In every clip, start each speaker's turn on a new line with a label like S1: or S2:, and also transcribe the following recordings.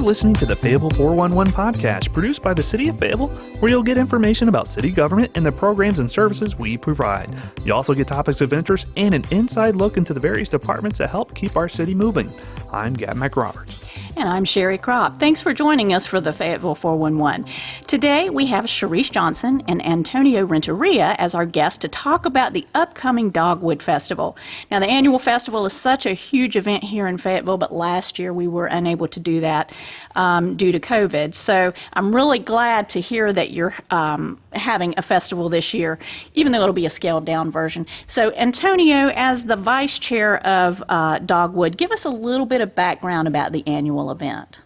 S1: listening to the Fayetteville 411 podcast, produced by the City of Fayetteville, where you'll get information about city government and the programs and services we provide. You also get topics of interest and an inside look into the various departments that help keep our city moving. I'm Gab McRoberts.
S2: And I'm Sherry Kropp. Thanks for joining us for the Fayetteville 411. Today we have Sharice Johnson and Antonio Renteria as our guests to talk about the upcoming Dogwood Festival. Now, the annual festival is such a huge event here in Fayetteville, but last year we were unable to do that due to COVID. So I'm really glad to hear that you're having a festival this year, even though it'll be a scaled down version. So Antonio, as the vice chair of Dogwood, give us a little bit of background about the annual event.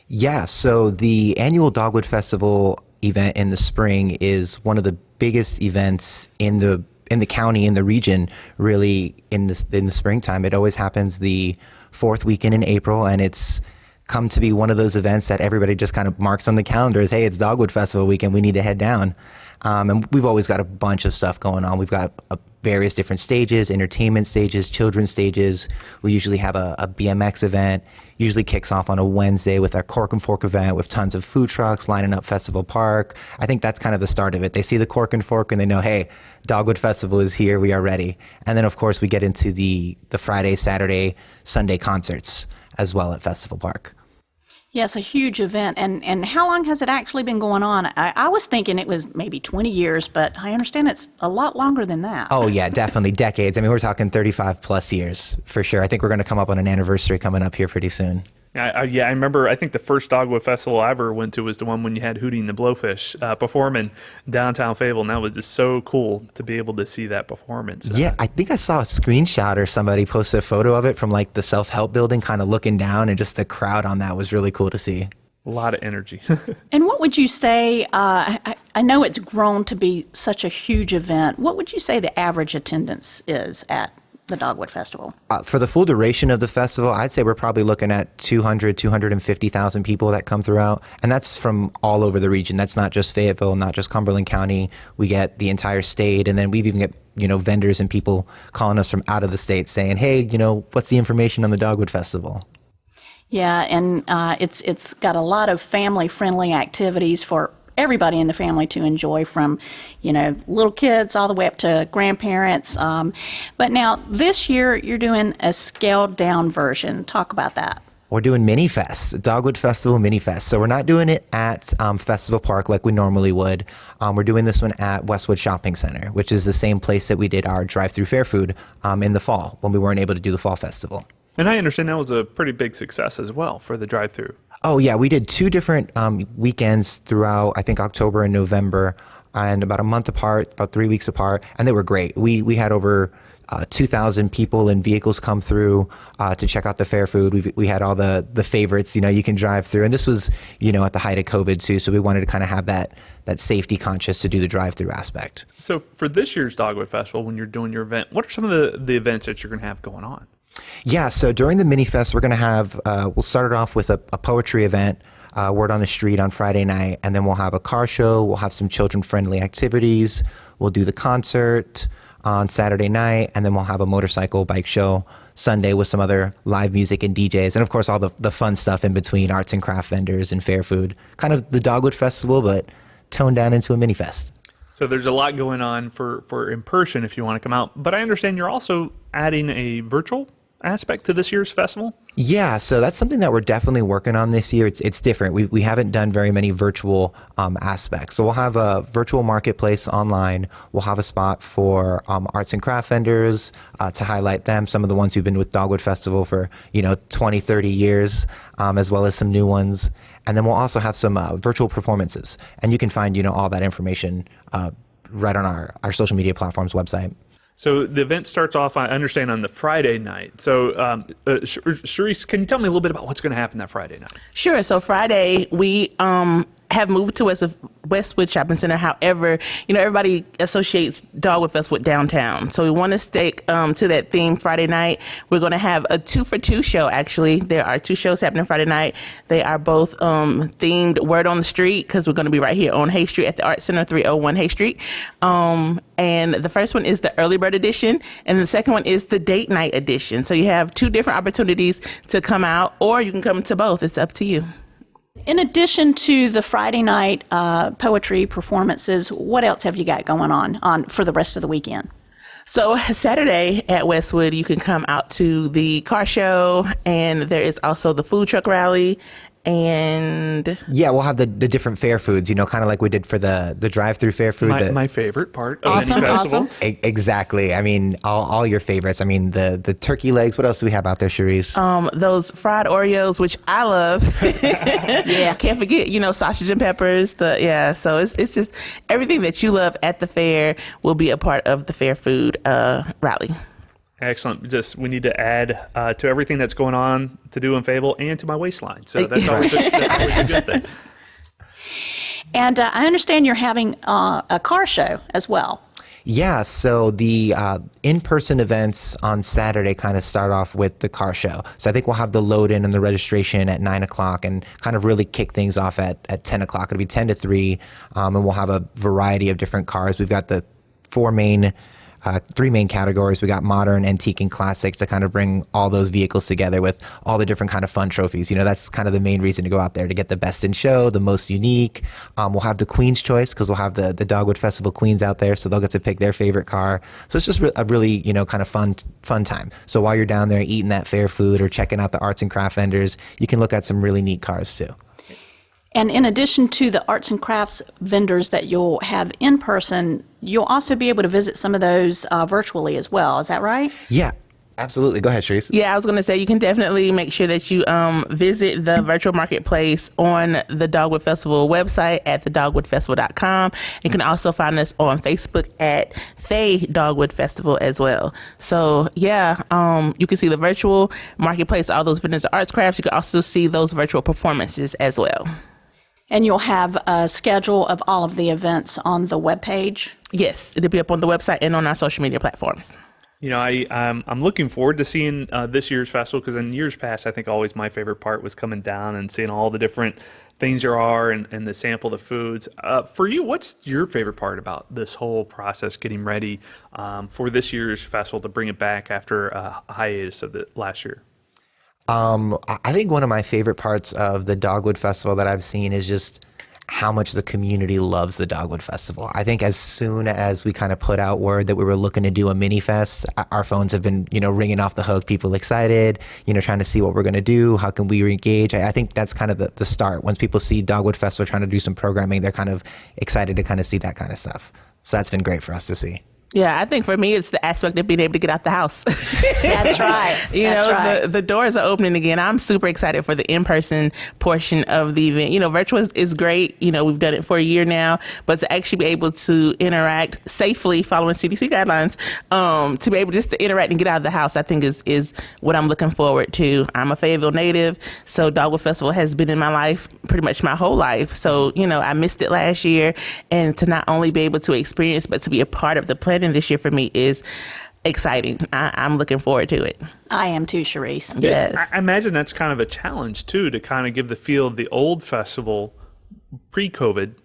S3: Yeah, so the annual Dogwood Festival event in the spring is one of the biggest events in the county, in the region, really in the springtime. It always happens the fourth weekend in April, and it's come to be one of those events that everybody just kind of marks on the calendar as, hey, it's Dogwood Festival weekend, we need to head down. And we've always got a bunch of stuff going on. We've got various different stages, entertainment stages, children's stages. We usually have a BMX event, usually kicks off on a Wednesday with our Cork and Fork event with tons of food trucks lining up Festival Park. I think that's kind of the start of it. They see the Cork and Fork and they know, hey, Dogwood Festival is here, we are ready. And then, of course, we get into the Friday, Saturday, Sunday concerts as well at Festival Park.
S2: Yes, a huge event. And how long has it actually been going on? I was thinking it was maybe 20 years, but I understand it's a lot longer than that.
S3: Oh, yeah, definitely. Decades. I mean, we're talking 35 plus years for sure. I think we're going to come up on an anniversary coming up here pretty soon.
S1: I remember, I think the first Dogwood Festival I ever went to was the one when you had Hootie and the Blowfish performing downtown Fayetteville, and that was just so cool to be able to see that performance.
S3: Yeah, I think I saw a screenshot or somebody posted a photo of it from like the self-help building, kind of looking down, and just the crowd on that was really cool to see.
S1: A lot of energy.
S2: And what would you say, I know it's grown to be such a huge event, what would you say the average attendance is at the Dogwood Festival?
S3: For the full duration of the festival, I'd say we're probably looking at 250,000 people that come throughout. And that's from all over the region. That's not just Fayetteville, not just Cumberland County. We get the entire state. And then we've even get, vendors and people calling us from out of the state saying, hey, what's the information on the Dogwood Festival? Yeah,
S2: and it's got a lot of family-friendly activities for everybody in the family to enjoy, from little kids all the way up to grandparents. But now this year you're doing a scaled down version. Talk about that.
S3: We're doing Mini-Fest, Dogwood Festival Mini-Fest. So we're not doing it at Festival Park like we normally would. We're doing this one at Westwood Shopping Center, which is the same place that we did our drive-through fair food in the fall when we weren't able to do the fall festival.
S1: And I understand that was a pretty big success as well for the drive-through.
S3: Oh, yeah. We did two different weekends throughout, I think, October and November, and about a month apart, about 3 weeks apart, and they were great. We had over 2,000 people and vehicles come through to check out the fair food. We had all the favorites, you can drive through. And this was, at the height of COVID, too, so we wanted to kind of have that safety conscious to do the drive-through aspect.
S1: So for this year's Dogwood Festival, when you're doing your event, what are some of the events that you're going to have going on?
S3: Yeah, so during the Mini-Fest, we're going to have, we'll start it off with a poetry event, Word on the Street on Friday night, and then we'll have a car show, we'll have some children-friendly activities, we'll do the concert on Saturday night, and then we'll have a motorcycle bike show Sunday with some other live music and DJs, and of course all the fun stuff in between, arts and craft vendors and fair food. Kind of the Dogwood Festival, but toned down into a Mini-Fest.
S1: So there's a lot going on for in person if you want to come out, but I understand you're also adding a virtual aspect to this year's festival?
S3: Yeah, so that's something that we're definitely working on this year. It's different. We haven't done very many virtual aspects. So we'll have a virtual marketplace online. We'll have a spot for arts and craft vendors to highlight them, some of the ones who've been with Dogwood Festival for 20, 30 years, as well as some new ones. And then we'll also have some virtual performances. And you can find all that information right on our social media platforms website.
S1: So the event starts off, I understand, on the Friday night. So, Sharice, can you tell me a little bit about what's going to happen that Friday night?
S4: Sure. So Friday, we have moved to Westwood Shopping Center. However, everybody associates Dogwood Fest with downtown. So we want to stick to that theme Friday night. We're going to have a 2-for-2 show, actually. There are 2 shows happening Friday night. They are both themed Word on the Street, because we're going to be right here on Hay Street at the Art Center, 301 Hay Street. And the first one is the early bird edition, and the second one is the date night edition. So you have 2 different opportunities to come out, or you can come to both. It's up to you.
S2: In addition to the Friday night poetry performances, what else have you got going on for the rest of the weekend?
S4: So Saturday at Westwood, you can come out to the car show, and there is also the food truck rally. And
S3: yeah, we'll have the different fair foods, kind of like we did for the drive-through fair food.
S1: My favorite part of
S2: Awesome,
S1: any festival.
S2: awesome.
S3: Exactly. I mean, all your favorites. I mean, the turkey legs. What else do we have out there, Charisse?
S4: those fried Oreos, which I love.
S2: Yeah.
S4: Can't forget, sausage and peppers. So it's just everything that you love at the fair will be a part of the fair food rally.
S1: Excellent. We need to add to everything that's going on to do in Fayetteville and to my waistline. So that's always a good thing.
S2: And I understand you're having a car show as well.
S3: Yeah, so the in-person events on Saturday kind of start off with the car show. So I think we'll have the load-in and the registration at 9 o'clock and kind of really kick things off at 10 o'clock. It'll be 10 to 3, and we'll have a variety of different cars. We've got the three main categories. We got modern, antique, and classics to kind of bring all those vehicles together with all the different kind of fun trophies. That's kind of the main reason to go out there, to get the best in show, the most unique. We'll have the Queen's Choice because we'll have the Dogwood Festival Queens out there, so they'll get to pick their favorite car. So it's just a really, kind of fun time. So while you're down there eating that fair food or checking out the arts and craft vendors, you can look at some really neat cars too.
S2: And in addition to the arts and crafts vendors that you'll have in person, you'll also be able to visit some of those virtually as well. Is that right?
S3: Yeah, absolutely. Go ahead, Charisse.
S4: Yeah, I was going to say you can definitely make sure that you visit the virtual marketplace on the Dogwood Festival website at thedogwoodfestival.com. You can also find us on Facebook at Faye-Dogwood Festival as well. So yeah, you can see the virtual marketplace, all those vendors of arts crafts. You can also see those virtual performances as well.
S2: And you'll have a schedule of all of the events on the webpage?
S4: Yes, it'll be up on the website and on our social media platforms.
S1: I'm looking forward to seeing this year's festival, because in years past, I think always my favorite part was coming down and seeing all the different things there are and the sample the foods. For you, what's your favorite part about this whole process, getting ready for this year's festival to bring it back after a hiatus of the last year?
S3: I think one of my favorite parts of the Dogwood Festival that I've seen is just how much the community loves the Dogwood Festival. I think as soon as we kind of put out word that we were looking to do a mini-fest, our phones have been, ringing off the hook, people excited, trying to see what we're going to do, how can we re-engage. I think that's kind of the start. Once people see Dogwood Festival trying to do some programming, they're kind of excited to kind of see that kind of stuff. So that's been great for us to see.
S4: Yeah, I think for me, it's the aspect of being able to get out the house.
S2: That's right.
S4: The doors are opening again. I'm super excited for the in-person portion of the event. Virtual is great. We've done it for a year now, but to actually be able to interact safely following CDC guidelines, to be able just to interact and get out of the house, I think is what I'm looking forward to. I'm a Fayetteville native, so Dogwood Festival has been in my life pretty much my whole life. So, I missed it last year, and to not only be able to experience, but to be a part of the planning this year for me is exciting. I'm looking forward to it.
S2: I am too, Charisse.
S4: Yes.
S1: I imagine that's kind of a challenge, too, to kind of give the feel of the old festival pre-COVID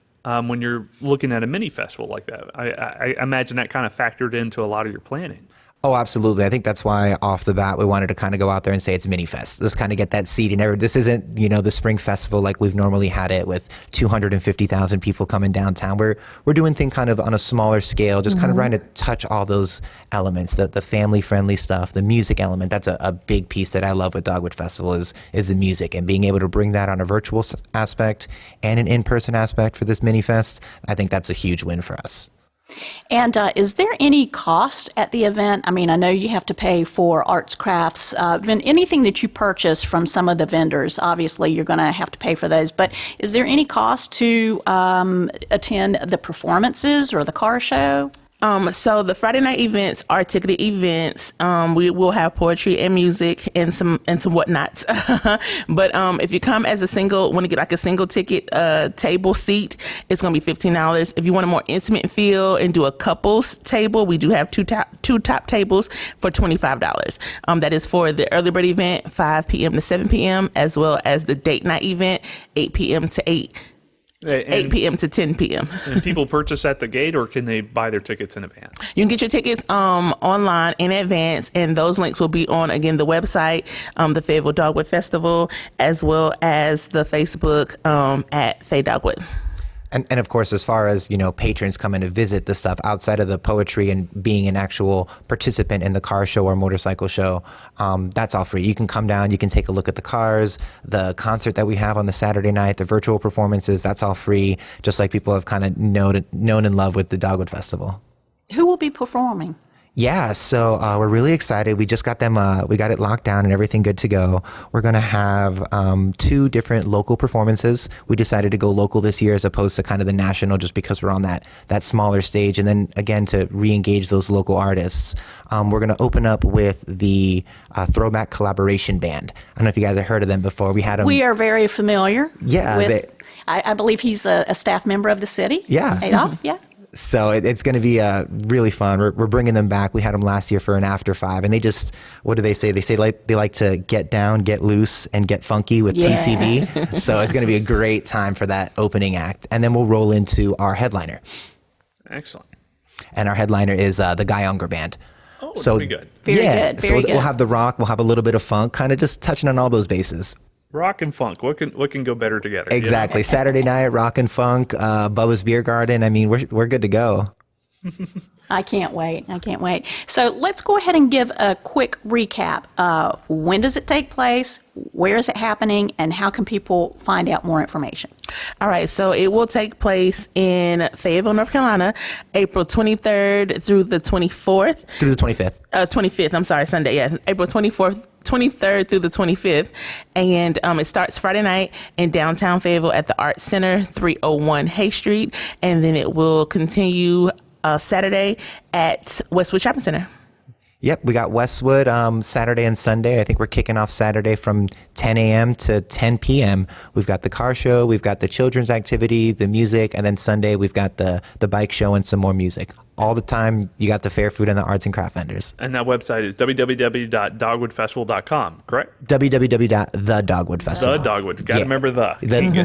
S1: when you're looking at a mini festival like that. I imagine that kind of factored into a lot of your planning.
S3: Oh, absolutely. I think that's why off the bat we wanted to kind of go out there and say it's Mini-Fest. Let's kind of get that seeding. This isn't, the spring festival like we've normally had it with 250,000 people coming downtown. We're doing things kind of on a smaller scale, just kind of trying to touch all those elements, the family-friendly stuff, the music element. That's a big piece that I love with Dogwood Festival is the music, and being able to bring that on a virtual aspect and an in-person aspect for this Mini-Fest. I think that's a huge win for us.
S2: And is there any cost at the event? I mean, I know you have to pay for arts, crafts, anything that you purchase from some of the vendors. Obviously, you're going to have to pay for those. But is there any cost to attend the performances or the car show?
S4: So the Friday night events are ticketed events. We will have poetry and music and some whatnots. But if you come as want to get like a single ticket table seat, it's going to be $15. If you want a more intimate feel and do a couples table, we do have two top tables for $25. That is for the early bird event, 5 p.m. to 7 p.m., as well as the date night event, 8 p.m. to 8 8 p.m. to 10 p.m.
S1: And people purchase at the gate, or can they buy their tickets in advance?
S4: You can get your tickets online in advance, and those links will be on, again, the website, the Fayetteville-Dogwood Festival, as well as the Facebook at Faye-Dogwood.
S3: And of course, as far as, patrons coming to visit the stuff outside of the poetry and being an actual participant in the car show or motorcycle show, that's all free. You can come down, you can take a look at the cars, the concert that we have on the Saturday night, the virtual performances, that's all free, just like people have kind of known and loved with the Dogwood Festival.
S2: Who will be performing?
S3: Yeah, so we're really excited. We just got them, we got it locked down and everything good to go. We're going to have 2 different local performances. We decided to go local this year as opposed to kind of the national, just because we're on that smaller stage. And then again, to re-engage those local artists, we're going to open up with the Throwback Collaboration Band. I don't know if you guys have heard of them before. We had them.
S2: We are very familiar.
S3: Yeah.
S2: With, I believe he's a staff member of the city.
S3: Yeah.
S2: Adolph, yeah.
S3: So it's going to be really fun. We're bringing them back. We had them last year for an after 5, and they just, what do they say? They say they like to get down, get loose, and get funky with TCB. So it's going to be a great time for that opening act. And then we'll roll into our headliner.
S1: Excellent.
S3: And our headliner is the Guy Unger Band.
S1: Oh,
S3: so
S1: pretty good.
S2: Very good. Very good.
S3: We'll have the rock, we'll have a little bit of funk, kind of just touching on all those bases.
S1: Rock and funk. What can go better together?
S3: Exactly. Saturday night, rock and funk, Bubba's Beer Garden. I mean, we're good to go.
S2: I can't wait. So let's go ahead and give a quick recap. When does it take place? Where is it happening? And how can people find out more information?
S4: All right, so it will take place in Fayetteville, North Carolina, April 23rd through the 24th.
S3: Through the 25th.
S4: 25th, I'm sorry, Sunday, yeah. April 23rd through the 25th. And it starts Friday night in downtown Fayetteville at the Arts Center, 301 Hay Street. And then it will continue Saturday at Westwood Shopping Center.
S3: Yep, we got Westwood Saturday and Sunday. I think we're kicking off Saturday from 10 a.m. to 10 p.m. We've got the car show, we've got the children's activity, the music, and then Sunday we've got the bike show and some more music. All the time, you got the fair food and the arts and craft vendors.
S1: And that website is www.dogwoodfestival.com, correct?
S3: www.thedogwoodfestival.
S1: The Dogwood. Got to remember the.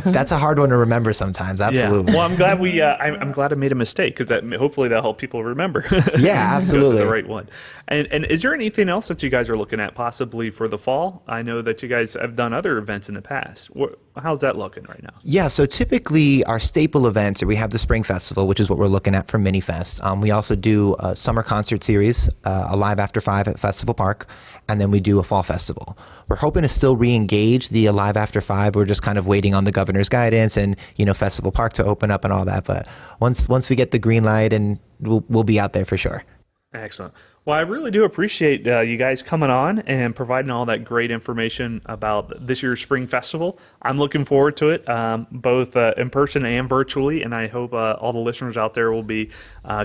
S3: That's a hard one to remember sometimes. Absolutely.
S1: Yeah. Well, I'm glad I'm glad I made a mistake, because hopefully that'll help people remember.
S3: Yeah, absolutely.
S1: The right one. And is there anything else that you guys are looking at possibly for the fall? I know that you guys have done other events in the past. How's that looking right now?
S3: Yeah, so typically our staple events, we have the Spring Festival, which is what we're looking at for Mini-Fest. We also do a summer concert series, a Live After 5 at Festival Park, and then we do a fall festival. We're hoping to still re-engage the Live After 5. We're just kind of waiting on the governor's guidance and, Festival Park to open up and all that. But once we get the green light, and we'll be out there for sure.
S1: Excellent. Well, I really do appreciate you guys coming on and providing all that great information about this year's Spring Festival. I'm looking forward to it, both in person and virtually, and I hope all the listeners out there will be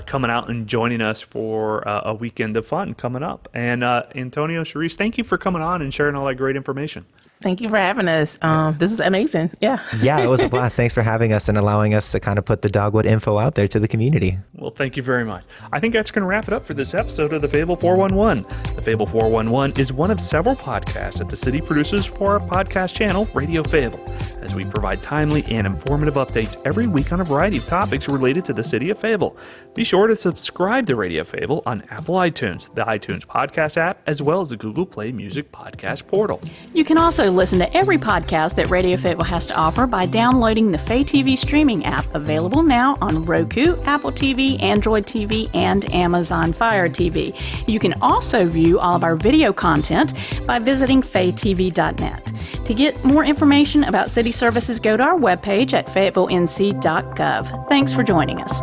S1: coming out and joining us for a weekend of fun coming up. And Antonio, Sharice, thank you for coming on and sharing all that great information.
S4: Thank you for having us. This is amazing. Yeah.
S3: Yeah, it was a blast. Thanks for having us and allowing us to kind of put the Dogwood info out there to the community.
S1: Well, thank you very much. I think that's going to wrap it up for this episode of the Fayetteville 411. The Fayetteville 411 is one of several podcasts that the city produces for our podcast channel, Radio Fayetteville, as we provide timely and informative updates every week on a variety of topics related to the city of Fayetteville. Be sure to subscribe to Radio Fayetteville on Apple iTunes, the iTunes podcast app, as well as the Google Play Music podcast portal.
S2: You can also listen to every podcast that Radio Fayetteville has to offer by downloading the Fay TV streaming app, available now on Roku, Apple TV, Android TV, and Amazon Fire TV. You can also view all of our video content by visiting faytv.net. To get more information about city services, go to our webpage at fayettevillenc.gov. Thanks for joining us.